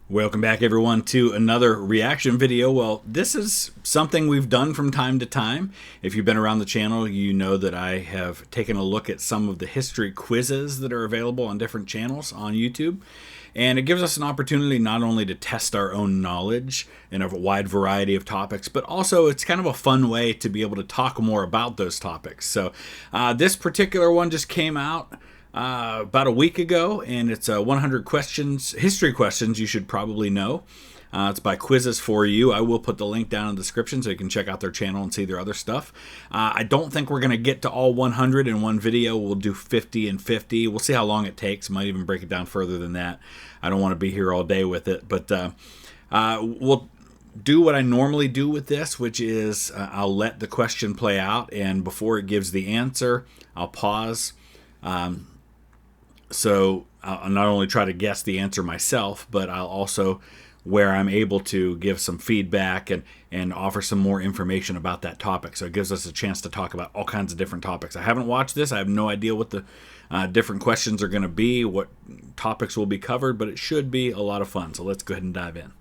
Welcome back, everyone, to another reaction video. Well, this is something we've done from time to time. If you've been around the channel, you know that I have taken a look at some of the history quizzes that are available on different channels on YouTube. And it gives us an opportunity not only to test our own knowledge in a wide variety of topics, but also it's kind of a fun way to be able to talk more about those topics. So this particular one just came out about a week ago, and it's 100 questions, history questions you should probably know. It's by Quizzes for You. I will put the link down in the description so you can check out their channel and see their other stuff. I don't think we're going to get to all 100 in one video. We'll do 50 and 50. We'll see how long it takes. Might even break it down further than that. I don't want to be here all day with it, but we'll do what I normally do with this, which is I'll let the question play out, and before it gives the answer, I'll pause. So I'll not only try to guess the answer myself, but I'll also, where I'm able to, give some feedback and offer some more information about that topic. So it gives us a chance to talk about all kinds of different topics. I haven't watched this. I have no idea what the different questions are going to be, what topics will be covered, but it should be a lot of fun. So let's go ahead and dive in.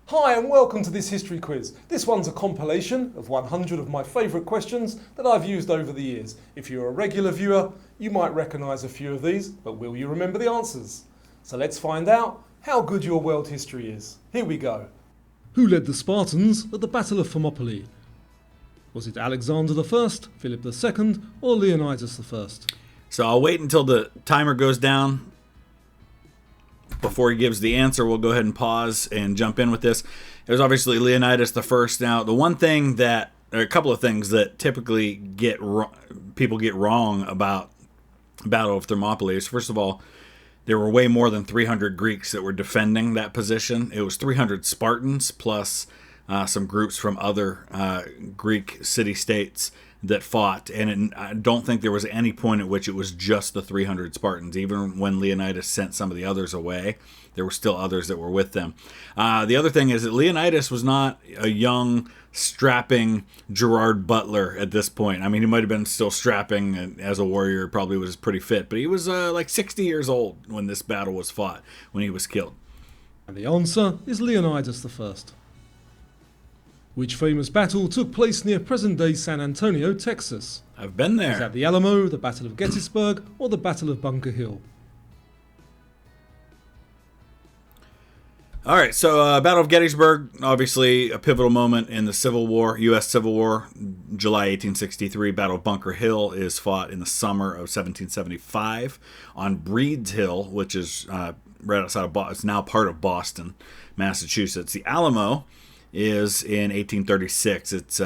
Hi and welcome to this history quiz. This one's a compilation of 100 of my favourite questions that I've used over the years. If you're a regular viewer, you might recognise a few of these, but will you remember the answers? So let's find out how good your world history is. Here we go. Who led the Spartans at the Battle of Thermopylae? Was it Alexander I, Philip II, or Leonidas I? So I'll wait until the timer goes down. Before he gives the answer, we'll go ahead and pause and jump in with this. It was obviously Leonidas the First. Now, the one thing that, or a couple of things that typically people get wrong about Battle of Thermopylae is, first of all, there were way more than 300 Greeks that were defending that position. It was 300 Spartans plus some groups from other Greek city-states that fought, and I don't think there was any point at which it was just the 300 Spartans. Even when Leonidas sent some of the others away, there were still others that were with them. The other thing is that Leonidas was not a young, strapping Gerard Butler at this point. I mean, he might have been still strapping, and as a warrior, probably was pretty fit, but he was like 60 years old when this battle was fought, when he was killed. And the answer is Leonidas I. Which famous battle took place near present-day San Antonio, Texas? I've been there. Is that the Alamo, the Battle of Gettysburg, or the Battle of Bunker Hill? All right, so Battle of Gettysburg, obviously a pivotal moment in the Civil War, U.S. Civil War, July 1863. Battle of Bunker Hill is fought in the summer of 1775 on Breed's Hill, which is right outside of Boston. It's now part of Boston, Massachusetts. The Alamo is in 1836. It's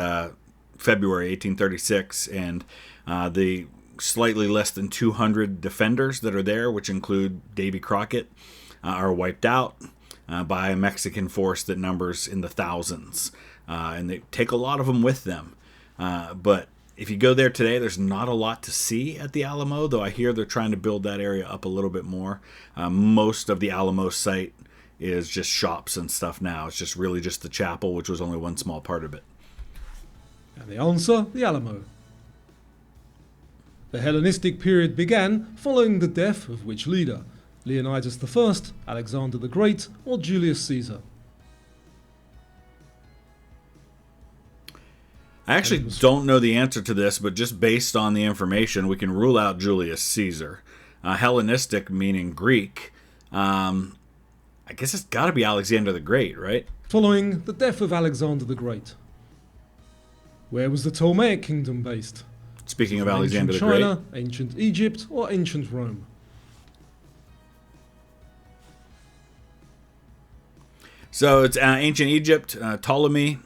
February 1836, and the slightly less than 200 defenders that are there, which include Davy Crockett, are wiped out by a Mexican force that numbers in the thousands, and they take a lot of them with them. But if you go there today, there's not a lot to see at the Alamo, though I hear they're trying to build that area up a little bit more. Most of the Alamo site is just shops and stuff now. It's just really just the chapel, which was only one small part of it. And the answer, the Alamo. The Hellenistic period began following the death of which leader? Leonidas I, Alexander the Great, or Julius Caesar? I actually don't know the answer to this, but just based on the information, we can rule out Julius Caesar. Hellenistic meaning Greek. I guess it's got to be Alexander the Great, right? Following the death of Alexander the Great. Where was the Ptolemaic kingdom based? Speaking of Alexander the China, Great. Ancient Egypt, or ancient Rome? So it's ancient Egypt, Ptolemy.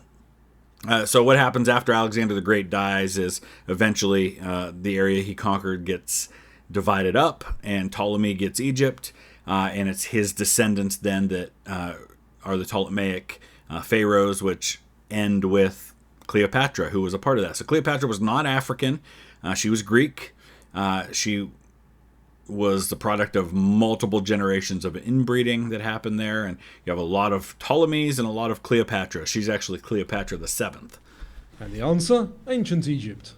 So what happens after Alexander the Great dies is eventually the area he conquered gets divided up, and Ptolemy gets Egypt. And it's his descendants then that are the Ptolemaic pharaohs, which end with Cleopatra, who was a part of that. So Cleopatra was not African. She was Greek. She was the product of multiple generations of inbreeding that happened there, and you have a lot of Ptolemies and a lot of Cleopatra. She's actually Cleopatra the Seventh. And the answer, ancient Egypt.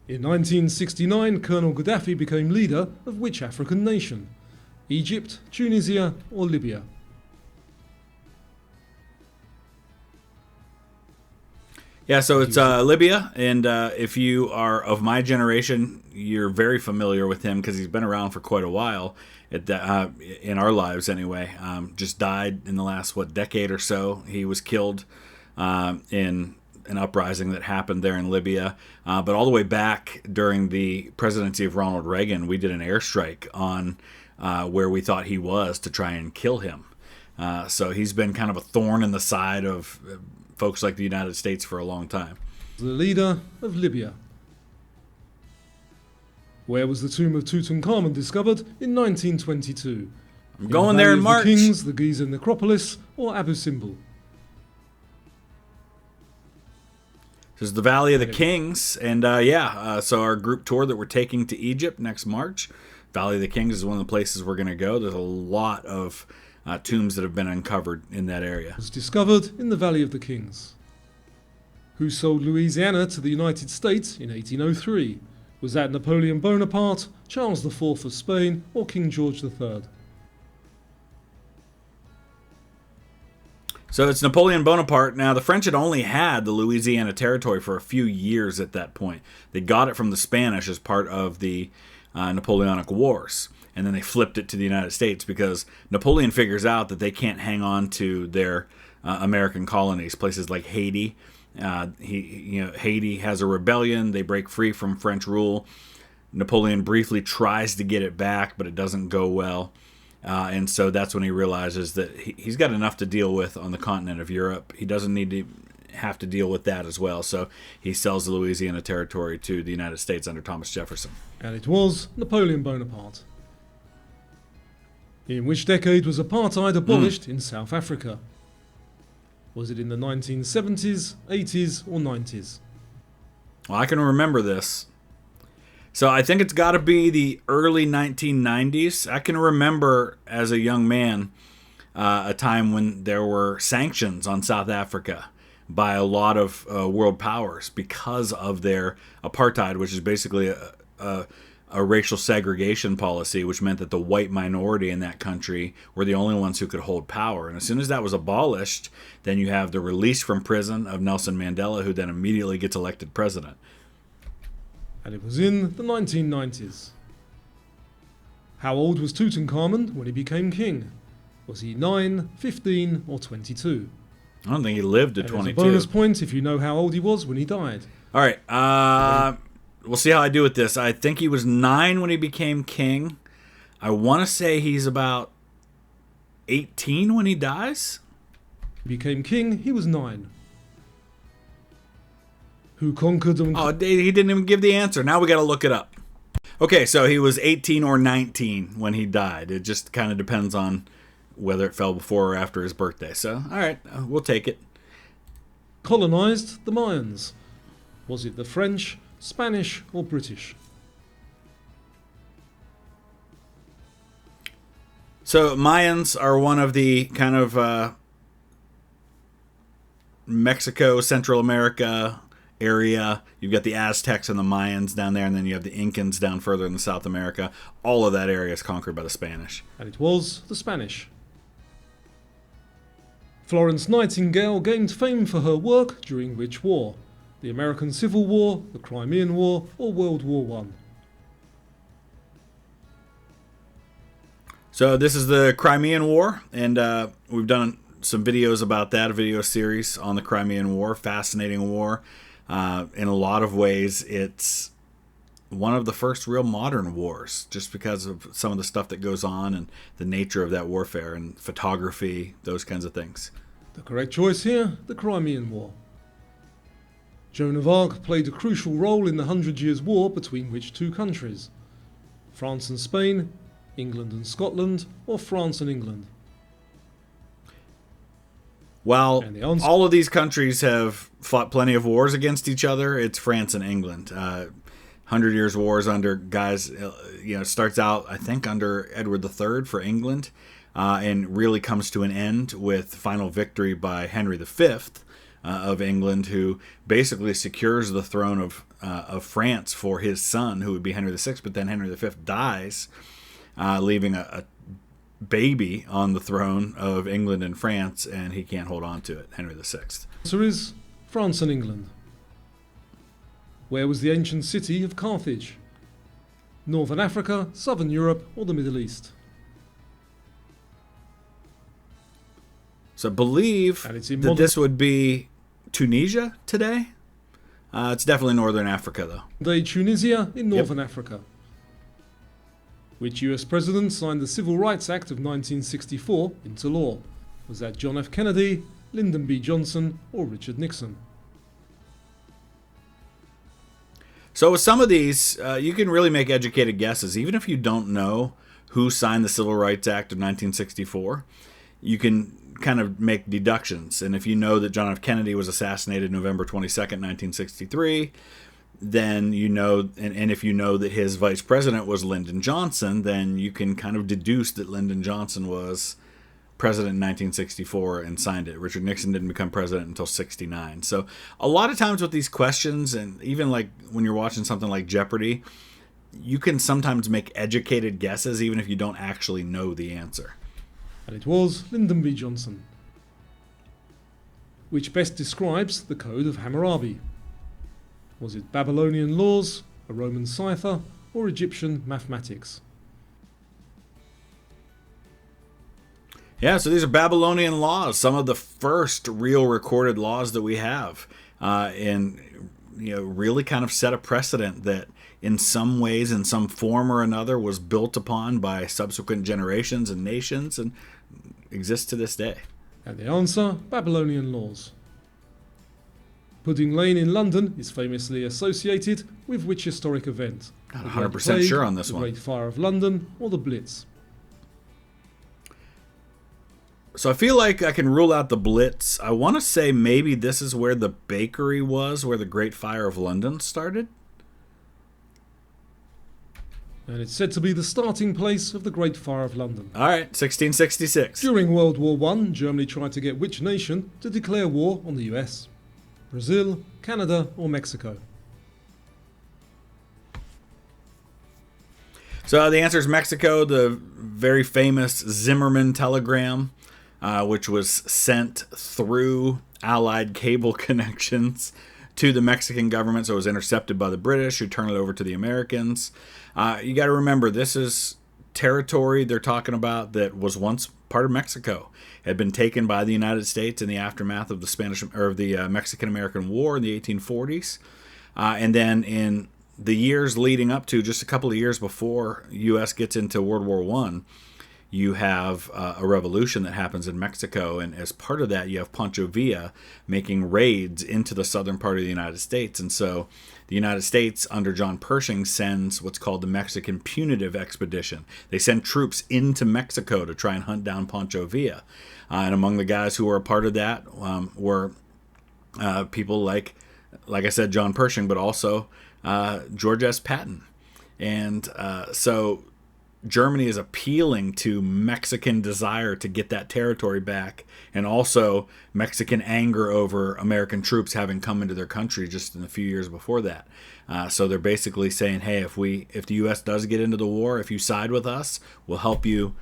In 1969, Colonel Gaddafi became leader of which African nation? Egypt, Tunisia, or Libya? Yeah, so it's Libya, and if you are of my generation, you're very familiar with him because he's been around for quite a while, in our lives anyway. Just died in the last, decade or so. He was killed in an uprising that happened there in Libya. But all the way back during the presidency of Ronald Reagan, we did an airstrike on where we thought he was to try and kill him. So he's been kind of a thorn in the side of folks like the United States for a long time. The leader of Libya. Where was the tomb of Tutankhamun discovered in 1922? I'm going there in March. The Kings, the Giza Necropolis, or Abu Simbel? This is the Valley of the Kings, and so our group tour that we're taking to Egypt next March, Valley of the Kings is one of the places we're going to go. There's a lot of tombs that have been uncovered in that area. Was discovered in the Valley of the Kings. Who sold Louisiana to the United States in 1803? Was that Napoleon Bonaparte, Charles IV of Spain, or King George III? So it's Napoleon Bonaparte. Now, the French had only had the Louisiana Territory for a few years at that point. They got it from the Spanish as part of the Napoleonic Wars. And then they flipped it to the United States because Napoleon figures out that they can't hang on to their American colonies, places like Haiti. Haiti has a rebellion. They break free from French rule. Napoleon briefly tries to get it back, but it doesn't go well. And so that's when he realizes that he's got enough to deal with on the continent of Europe. He doesn't need to have to deal with that as well. So he sells the Louisiana Territory to the United States under Thomas Jefferson. And it was Napoleon Bonaparte. In which decade was apartheid abolished in South Africa? Was it in the 1970s, 80s, or 90s? Well, I can remember this. So I think it's got to be the early 1990s. I can remember as a young man a time when there were sanctions on South Africa by a lot of world powers because of their apartheid, which is basically a racial segregation policy, which meant that the white minority in that country were the only ones who could hold power. And as soon as that was abolished, then you have the release from prison of Nelson Mandela, who then immediately gets elected president. And it was in the 1990s. How old was Tutankhamun when he became king? Was he 9, 15, or 22? I don't think he lived to 22. There's a bonus point if you know how old he was when he died. All right. We'll see how I do with this. I think he was 9 when he became king. I want to say he's about 18 when he dies. He became king, he was 9. Who conquered them? Oh, he didn't even give the answer. Now we got to look it up. Okay, so he was 18 or 19 when he died. It just kind of depends on whether it fell before or after his birthday. So, all right, we'll take it. Colonized the Mayans. Was it the French, Spanish, or British? So Mayans are one of the kind of Mexico, Central America area. You've got the Aztecs and the Mayans down there, and then you have the Incans down further in the South America. All of that area is conquered by the Spanish. And it was the Spanish. Florence Nightingale gained fame for her work during which war? The American Civil War, the Crimean War, or World War I? So this is the Crimean War, and we've done some videos about that, a video series on the Crimean War, fascinating war. In a lot of ways, it's one of the first real modern wars, just because of some of the stuff that goes on and the nature of that warfare and photography, those kinds of things. The correct choice here, the Crimean War. Joan of Arc played a crucial role in the 100 Years' War between which two countries? France and Spain, England and Scotland, or France and England? While all of these countries have fought plenty of wars against each other, it's France and England. Hundred Years' Wars under guys, starts out, I think, under Edward III for England, and really comes to an end with final victory by Henry V of England, who basically secures the throne of France for his son, who would be Henry VI. But then Henry V dies, leaving a baby on the throne of England and France, and he can't hold on to it, Henry VI. Answer is France and England. Where was the ancient city of Carthage? Northern Africa, Southern Europe, or the Middle East? So I believe that this would be Tunisia today. It's definitely Northern Africa, though. Today, Tunisia in Northern Africa. Which US president signed the Civil Rights Act of 1964 into law? Was that John F. Kennedy, Lyndon B. Johnson, or Richard Nixon? So with some of these, you can really make educated guesses. Even if you don't know who signed the Civil Rights Act of 1964, you can kind of make deductions. And if you know that John F. Kennedy was assassinated November 22nd, 1963, then you know, and if you know that his vice president was Lyndon Johnson, then you can kind of deduce that Lyndon Johnson was president in 1964 and signed it. Richard Nixon didn't become president until 69. So a lot of times with these questions, and even like when you're watching something like Jeopardy, you can sometimes make educated guesses even if you don't actually know the answer. And it was Lyndon B. Johnson. Which best describes the Code of Hammurabi? Was it Babylonian laws, a Roman cipher, or Egyptian mathematics? Yeah, so these are Babylonian laws, some of the first real recorded laws that we have, and really kind of set a precedent that in some ways, in some form or another, was built upon by subsequent generations and nations and exists to this day. And the answer, Babylonian laws. Pudding Lane in London is famously associated with which historic event? Not 100% sure on this one. The Great Fire of London or the Blitz? So I feel like I can rule out the Blitz. I want to say maybe this is where the bakery was, where the Great Fire of London started. And it's said to be the starting place of the Great Fire of London. All right, 1666. During World War I, Germany tried to get which nation to declare war on the US? Brazil, Canada, or Mexico? So the answer is Mexico. The very famous Zimmerman telegram, which was sent through Allied cable connections to the Mexican government. So it was intercepted by the British, who turned it over to the Americans. You got to remember, this is territory they're talking about that was once part of Mexico, had been taken by the United States in the aftermath of the Mexican-American War in the 1840s. And then in the years leading up to, just a couple of years before U.S. gets into World War I, you have a revolution that happens in Mexico, and as part of that, you have Pancho Villa making raids into the southern part of the United States. And so the United States, under John Pershing, sends what's called the Mexican Punitive Expedition. They send troops into Mexico to try and hunt down Pancho Villa. And among the guys who were a part of that were people like I said, John Pershing, but also George S. Patton. And so Germany is appealing to Mexican desire to get that territory back, and also Mexican anger over American troops having come into their country just in a few years before that. So they're basically saying, hey, if the U.S. does get into the war, if you side with us, we'll help you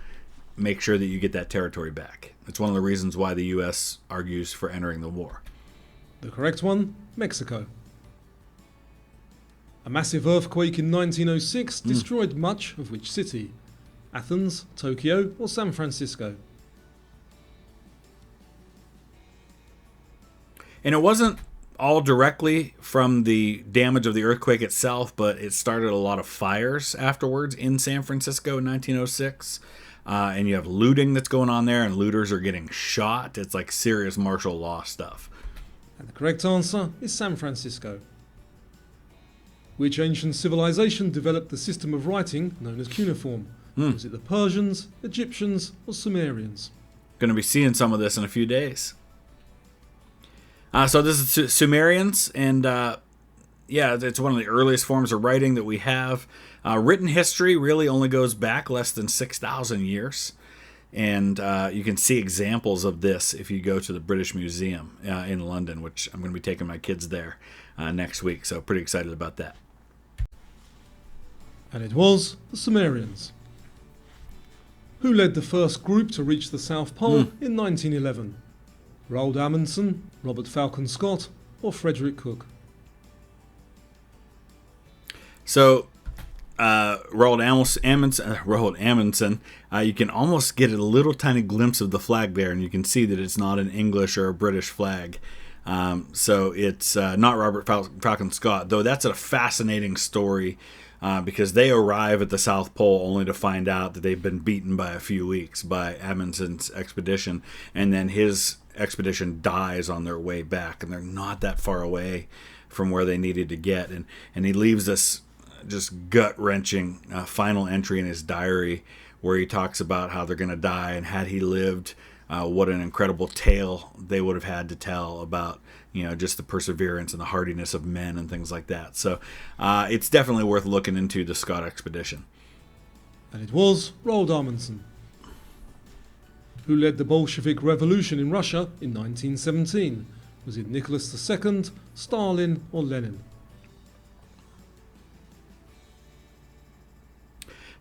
make sure that you get that territory back. It's one of the reasons why the U.S. argues for entering the war. The correct one, Mexico. A massive earthquake in 1906 destroyed much of which city? Athens, Tokyo, or San Francisco? And it wasn't all directly from the damage of the earthquake itself, but it started a lot of fires afterwards in San Francisco in 1906. And you have looting that's going on there, and looters are getting shot. It's like serious martial law stuff. And the correct answer is San Francisco. Which ancient civilization developed the system of writing known as cuneiform? Was it the Persians, Egyptians, or Sumerians? Going to be seeing some of this in a few days. So this is Sumerians, and yeah, it's one of the earliest forms of writing that we have. Written history really only goes back less than 6,000 years. And you can see examples of this if you go to the British Museum in London, which I'm going to be taking my kids there next week. So pretty excited about that. And it was the Sumerians, who led the first group to reach the South Pole in 1911. Roald Amundsen, Robert Falcon Scott, or Frederick Cook. So Roald Amundsen, you can almost get a little tiny glimpse of the flag there, and you can see that it's not an English or a British flag. So it's not Robert Falcon Scott, though that's a fascinating story because they arrive at the South Pole only to find out that they've been beaten by a few weeks by Amundsen's expedition, and then his expedition dies on their way back, and they're not that far away from where they needed to get. And he leaves this just gut-wrenching final entry in his diary where he talks about how they're going to die, and had he lived, what an incredible tale they would have had to tell about, just the perseverance and the hardiness of men and things like that. So it's definitely worth looking into the Scott expedition. And it was Roald Amundsen, who led the Bolshevik Revolution in Russia in 1917. Was it Nicholas II, Stalin, or Lenin?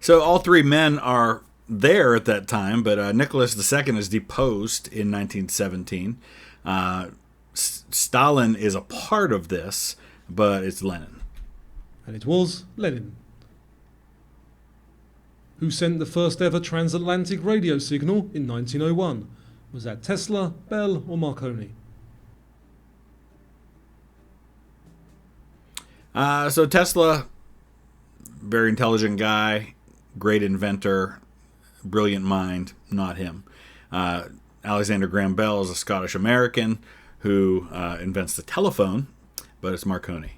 So all three men are there at that time, but Nicholas II is deposed in 1917. Stalin is a part of this, but it's Lenin. And it was Lenin, who sent the first ever transatlantic radio signal in 1901. Was that Tesla, Bell, or Marconi? So Tesla, very intelligent guy, great inventor, brilliant mind, not him. Alexander Graham Bell is a Scottish American who invents the telephone, but it's Marconi.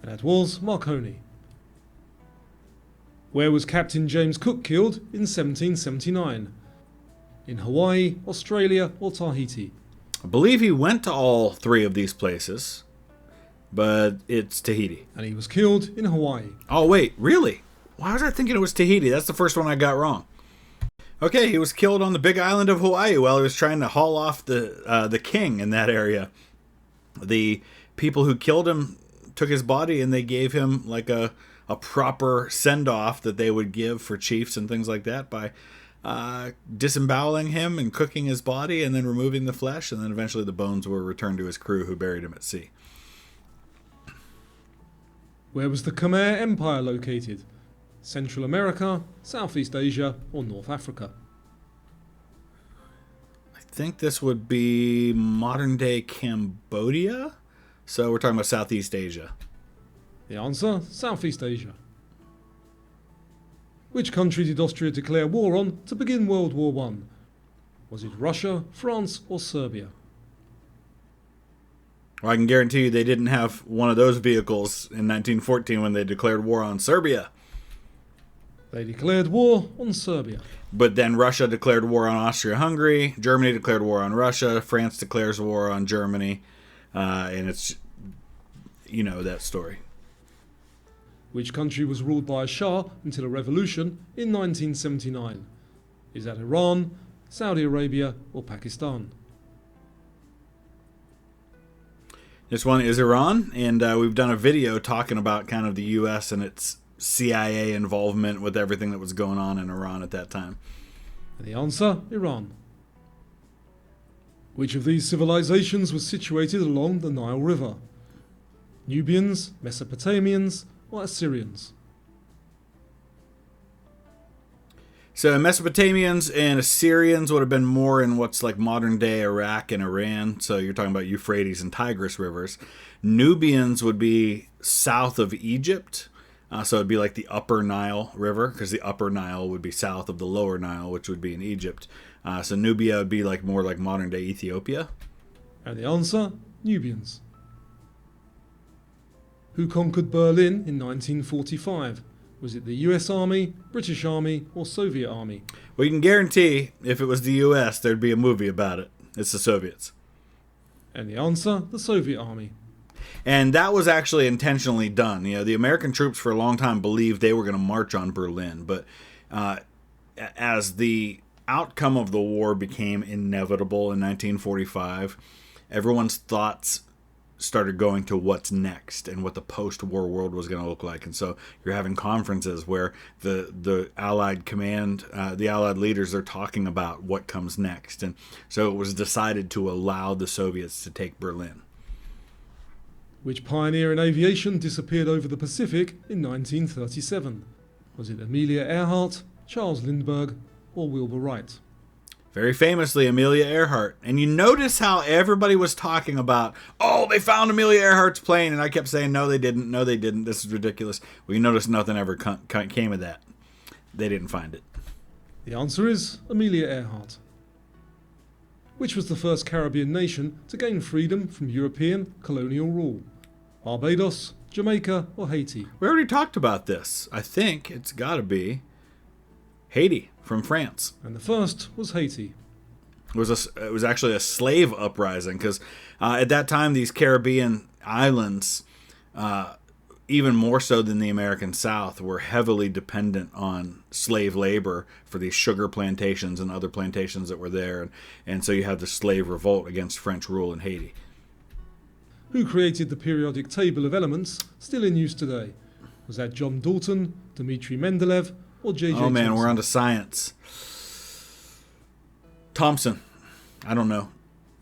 And that was Marconi. Where was Captain James Cook killed in 1779? In Hawaii, Australia, or Tahiti? I believe he went to all three of these places, but it's Tahiti. And he was killed in Hawaii. Oh, wait, really? Why was I thinking it was Tahiti? That's the first one I got wrong. Okay, he was killed on the big island of Hawaii while he was trying to haul off the king in that area. The people who killed him took his body and they gave him like a proper send-off that they would give for chiefs and things like that by disemboweling him and cooking his body and then removing the flesh, and then eventually the bones were returned to his crew who buried him at sea. Where was the Khmer Empire located? Central America, Southeast Asia, or North Africa? I think this would be modern-day Cambodia. So we're talking about Southeast Asia. The answer, Southeast Asia. Which country did Austria declare war on to begin World War I? Was it Russia, France, or Serbia? Well, I can guarantee you they didn't have one of those vehicles in 1914 when they declared war on Serbia. They declared war on Serbia. But then Russia declared war on Austria-Hungary, Germany declared war on Russia, France declares war on Germany, and it's, that story. Which country was ruled by a Shah until a revolution in 1979? Is that Iran, Saudi Arabia, or Pakistan? This one is Iran, and we've done a video talking about kind of the U.S. and its CIA involvement with everything that was going on in Iran at that time. And the answer, Iran. Which of these civilizations was situated along the Nile River? Nubians, Mesopotamians, or Assyrians? So Mesopotamians and Assyrians would have been more in what's like modern-day Iraq and Iran. So you're talking about Euphrates and Tigris rivers. Nubians would be south of Egypt. So it'd be like the Upper Nile River, because the Upper Nile would be south of the Lower Nile, which would be in Egypt. So Nubia would be like more like modern-day Ethiopia. And the answer, Nubians. Who conquered Berlin in 1945? Was it the US Army, British Army, or Soviet Army? Well, you can guarantee if it was the US, there'd be a movie about it. It's the Soviets. And the answer, the Soviet Army. And that was actually intentionally done. You know, the American troops for a long time believed they were going to march on Berlin, but as the outcome of the war became inevitable in 1945, everyone's thoughts started going to what's next and what the post-war world was going to look like. And so you're having conferences where the Allied command, the Allied leaders are talking about what comes next. And so it was decided to allow the Soviets to take Berlin. Which pioneer in aviation disappeared over the Pacific in 1937? Was it Amelia Earhart, Charles Lindbergh, or Wilbur Wright? Very famously, Amelia Earhart. And you notice how everybody was talking about, oh, they found Amelia Earhart's plane. And I kept saying, no, they didn't. No, they didn't. This is ridiculous. Well, you notice nothing ever came of that. They didn't find it. The answer is Amelia Earhart. Which was the first Caribbean nation to gain freedom from European colonial rule? Barbados, Jamaica, or Haiti? We already talked about this. I think it's got to be Haiti from France. And the first was Haiti. It was actually a slave uprising because at that time these Caribbean islands, even more so than the American South, were heavily dependent on slave labor for these sugar plantations and other plantations that were there. And so you had the slave revolt against French rule in Haiti. Who created the periodic table of elements still in use today? Was that John Dalton, Dmitri Mendeleev, or J.J. Oh man, Thomson? we're on to science. Thomson. I don't know.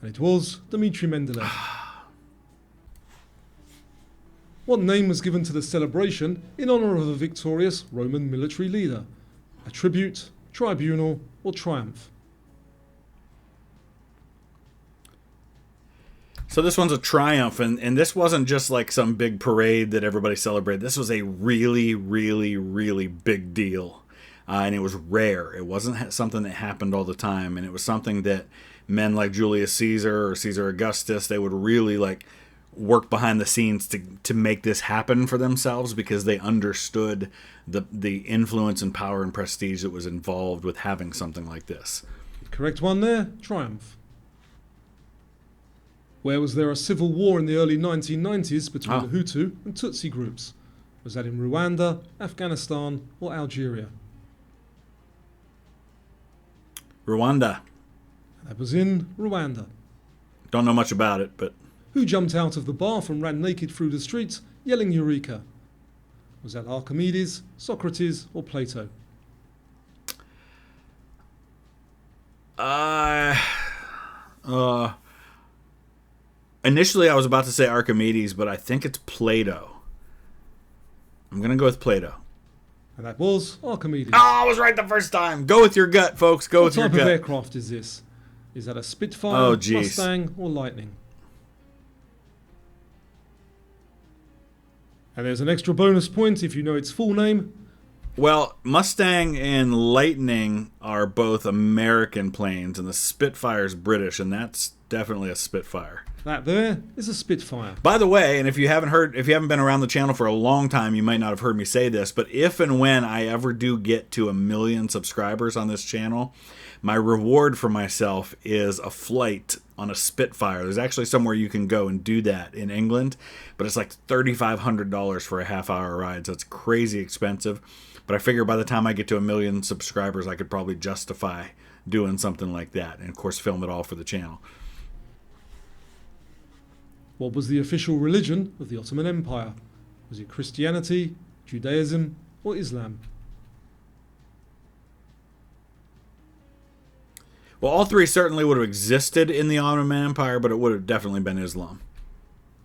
And it was Dmitri Mendeleev. What name was given to the celebration in honour of a victorious Roman military leader? A tribute, tribunal, or triumph? So this one's a triumph, and this wasn't just like some big parade that everybody celebrated. This was a really, really, really big deal, and it was rare. It wasn't something that happened all the time, and it was something that men like Julius Caesar or Caesar Augustus, they would really like work behind the scenes to make this happen for themselves because they understood the influence and power and prestige that was involved with having something like this. Correct one there, triumph. Where was there a civil war in the early 1990s between the Hutu and Tutsi groups? Was that in Rwanda, Afghanistan, or Algeria? Rwanda. That was in Rwanda. Don't know much about it, but... Who jumped out of the bath and ran naked through the streets, yelling Eureka? Was that Archimedes, Socrates, or Plato? Initially, I was about to say Archimedes, but I think it's Plato. I'm going to go with Plato. And that was Archimedes. Oh, I was right the first time. Go with your gut, folks. Go with your gut. What type of aircraft is this? Is that a Spitfire, Mustang, or Lightning? And there's an extra bonus point if you know its full name. Well, Mustang and Lightning are both American planes, and the Spitfire's British, and that's definitely a Spitfire. That there is a Spitfire. By the way, and if you haven't been around the channel for a long time, you might not have heard me say this, but if and when I ever do get to 1 million subscribers on this channel, my reward for myself is a flight on a Spitfire. There's actually somewhere you can go and do that in England, but it's like $3,500 for a half-hour ride, so it's crazy expensive. But I figure by the time I get to 1 million subscribers, I could probably justify doing something like that, and of course film it all for the channel. What was the official religion of the Ottoman Empire? Was it Christianity, Judaism, or Islam? Well, all three certainly would have existed in the Ottoman Empire, but it would have definitely been Islam.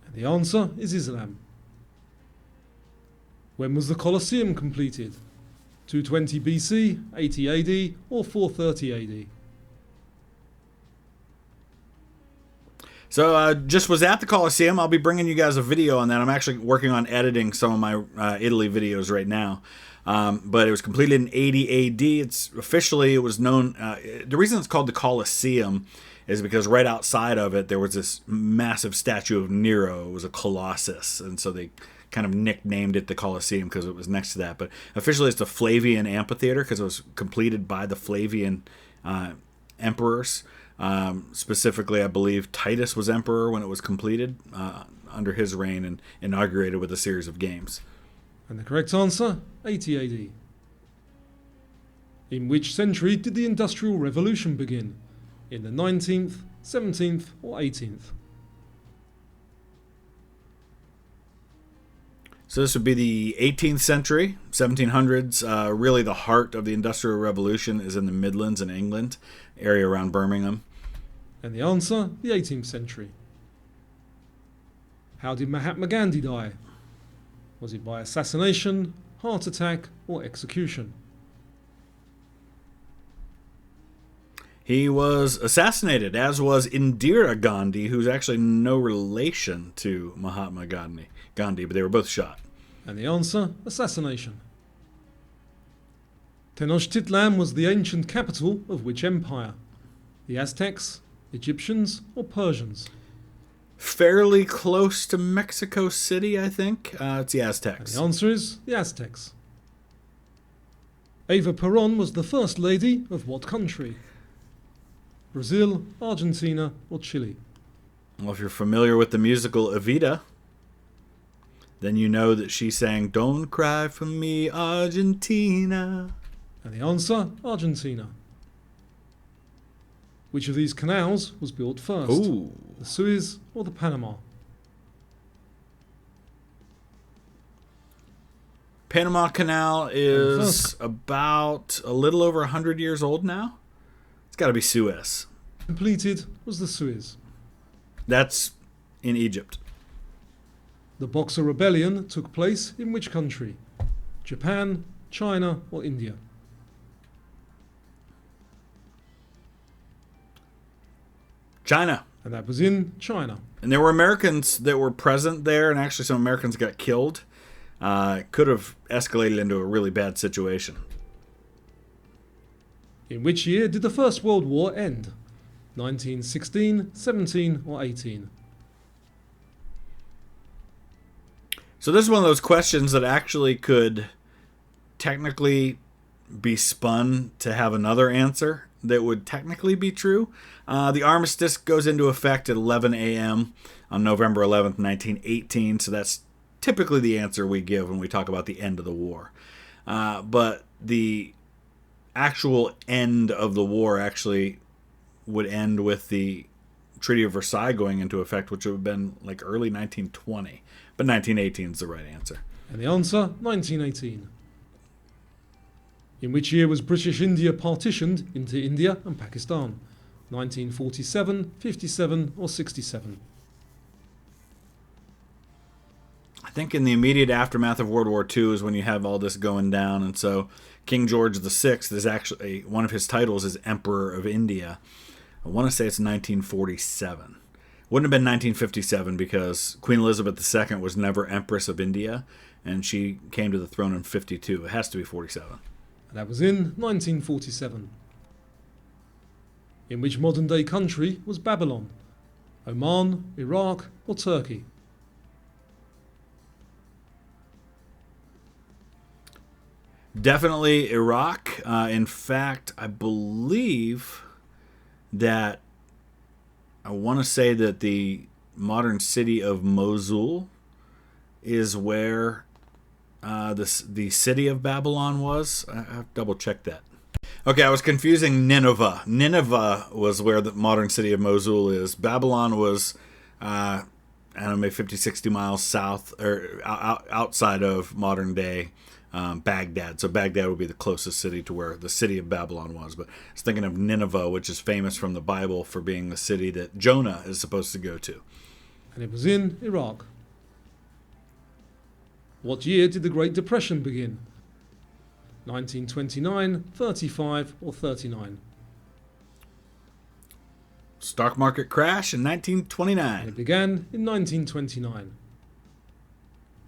And the answer is Islam. When was the Colosseum completed? 220 BC, 80 AD, or 430 AD? So just was at the Colosseum. I'll be bringing you guys a video on that. I'm actually working on editing some of my Italy videos right now. But it was completed in 80 AD. It was known, the reason it's called the Colosseum is because right outside of it there was this massive statue of Nero. It was a colossus, and so they kind of nicknamed it the Colosseum because it was next to that. But officially it's the Flavian Amphitheater because it was completed by the Flavian emperors. Specifically, I believe Titus was emperor when it was completed. under his reign and inaugurated with a series of games. And the correct answer, 80 AD. In which century did the Industrial Revolution begin? In the 19th, 17th or 18th? So this would be the 18th century, 1700s. Really the heart of the Industrial Revolution is in the Midlands in England, area around Birmingham. And the answer, the 18th century. How did Mahatma Gandhi die? Was it by assassination, heart attack or execution? He was assassinated, as was Indira Gandhi, who's actually no relation to Mahatma Gandhi, but they were both shot. And the answer, assassination. Tenochtitlan was the ancient capital of which empire? The Aztecs, Egyptians or Persians? Fairly close to Mexico City, I think. It's the Aztecs. And the answer is the Aztecs. Eva Peron was the first lady of what country? Brazil, Argentina or Chile? Well, if you're familiar with the musical Evita, then you know that she sang "Don't Cry for Me, Argentina." And the answer, Argentina. Which of these canals was built first? Ooh. The Suez or the Panama? Panama Canal is about a little over 100 years old now. It's got to be Suez. Completed was the Suez. That's in Egypt. The Boxer Rebellion took place in which country? Japan, China or India? China. And that was in China. And there were Americans that were present there, and actually some Americans got killed. Could have escalated into a really bad situation. In which year did the First World War end? 1916, 17 or 18? So this is one of those questions that actually could technically be spun to have another answer that would technically be true. The armistice goes into effect at 11 a.m. on November 11th, 1918, so that's typically the answer we give when we talk about the end of the war. But the actual end of the war actually would end with the Treaty of Versailles going into effect, which would have been like early 1920. But 1918 is the right answer. And the answer, 1918. In which year was British India partitioned into India and Pakistan? 1947, 57 or 67? I think in the immediate aftermath of World War II is when you have all this going down. And so King George VI is actually, one of his titles is Emperor of India. I want to say it's 1947. Wouldn't have been 1957 because Queen Elizabeth II was never Empress of India, and she came to the throne in 52. It has to be 47. And that was in 1947. In which modern-day country was Babylon? Oman, Iraq or Turkey? Definitely Iraq. In fact, I believe that I want to say that the modern city of Mosul is where the city of Babylon was. I have to double check that. Okay, I was confusing Nineveh. Nineveh was where the modern city of Mosul is. Babylon was, I don't know, maybe 50, 60 miles south or outside of modern day Baghdad. So Baghdad would be the closest city to where the city of Babylon was. But I was thinking of Nineveh, which is famous from the Bible for being the city that Jonah is supposed to go to. And it was in Iraq. What year did the Great Depression begin? 1929, 35 or 39? Stock market crash in And 1929. it began in 1929.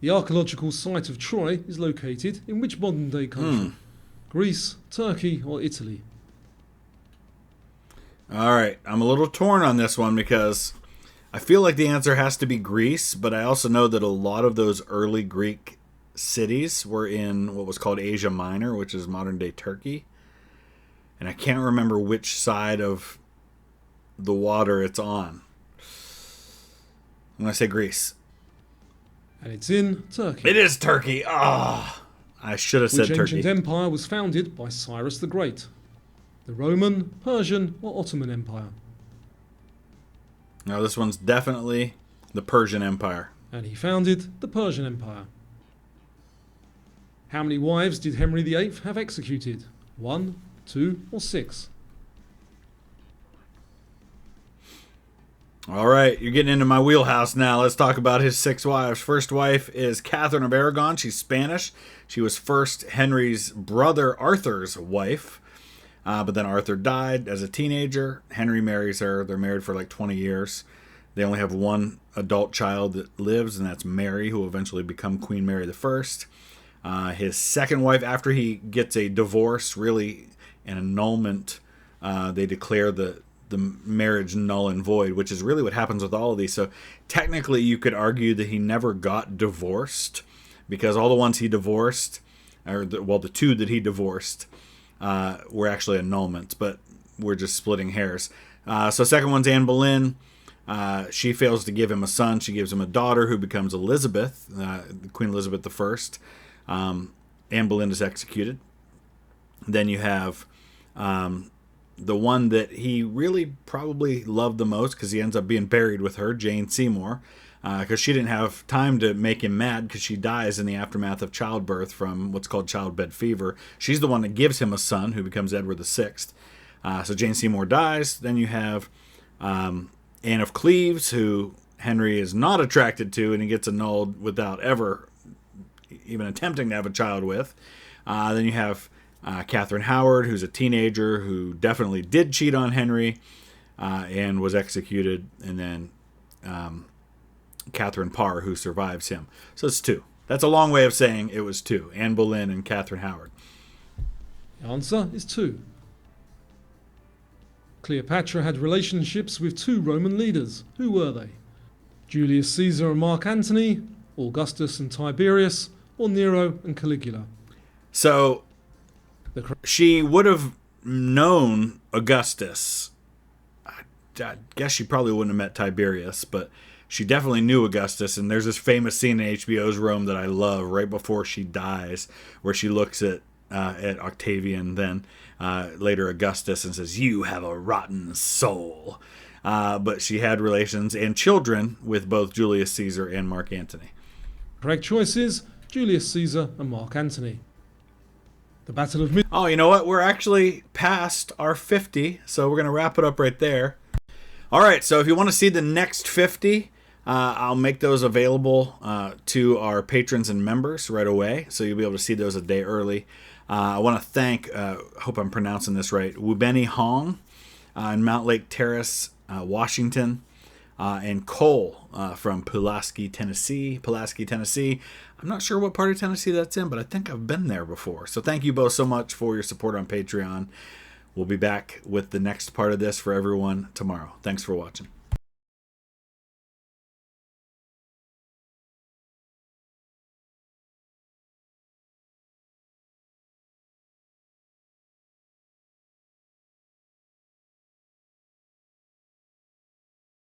The archaeological site of Troy is located in which modern-day country? Greece, Turkey or Italy? All right, I'm a little torn on this one because I feel like the answer has to be Greece, but I also know that a lot of those early Greek cities were in what was called Asia Minor, which is modern-day Turkey. And I can't remember which side of the water it's on. I'm going to say Greece. And it's in Turkey. It is Turkey. Ah, I should have said Which Turkey. ancient empire was founded by Cyrus the Great? The Roman, Persian, or Ottoman Empire? Now, this one's definitely the Persian Empire. And he founded the Persian Empire. How many wives did Henry VIII have executed? 1, 2, or 6? All right, you're getting into my wheelhouse now. Let's talk about his 6 wives. First wife is Catherine of Aragon. She's Spanish. She was first Henry's brother Arthur's wife. But then Arthur died as a teenager. Henry marries her. They're married for like 20 years. They only have one adult child that lives, and that's Mary, who will eventually become Queen Mary I. His second wife, after he gets a divorce, really an annulment, they declare the marriage null and void, which is really what happens with all of these. So technically you could argue that he never got divorced, because all the ones he divorced, the 2 that he divorced, were actually annulments, but we're just splitting hairs. So second one's Anne Boleyn. She fails to give him a son. She gives him a daughter who becomes Elizabeth, Queen Elizabeth I. Anne Boleyn is executed. Then you have the one that he really probably loved the most, because he ends up being buried with her, Jane Seymour, because she didn't have time to make him mad, because she dies in the aftermath of childbirth from what's called childbed fever. She's the one that gives him a son who becomes Edward VI. So Jane Seymour dies. Then you have Anne of Cleves, who Henry is not attracted to, and he gets annulled without ever even attempting to have a child with. Then you have Catherine Howard, who's a teenager who definitely did cheat on Henry and was executed. And then Catherine Parr, who survives him. So it's 2. That's a long way of saying it was 2. Anne Boleyn and Catherine Howard. The answer is 2. Cleopatra had relationships with 2 Roman leaders. Who were they? Julius Caesar and Mark Antony, Augustus and Tiberius, or Nero and Caligula? So she would have known Augustus. I guess she probably wouldn't have met Tiberius, but she definitely knew Augustus. And there's this famous scene in HBO's Rome that I love right before she dies, where she looks at Octavian, then later Augustus, and says, "You have a rotten soul." But she had relations and children with both Julius Caesar and Mark Antony. Correct choice is Julius Caesar and Mark Antony. The Battle of Oh, you know what? We're actually past our 50, so we're going to wrap it up right there. All right, so if you want to see the next 50, I'll make those available to our patrons and members right away, so you'll be able to see those a day early. I want to thank, hope I'm pronouncing this right, Wubeni Hong in Mount Lake Terrace, Washington, and Cole from Pulaski, Tennessee. I'm not sure what part of Tennessee that's in, but I think I've been there before. So thank you both so much for your support on Patreon. We'll be back with the next part of this for everyone tomorrow. Thanks for watching.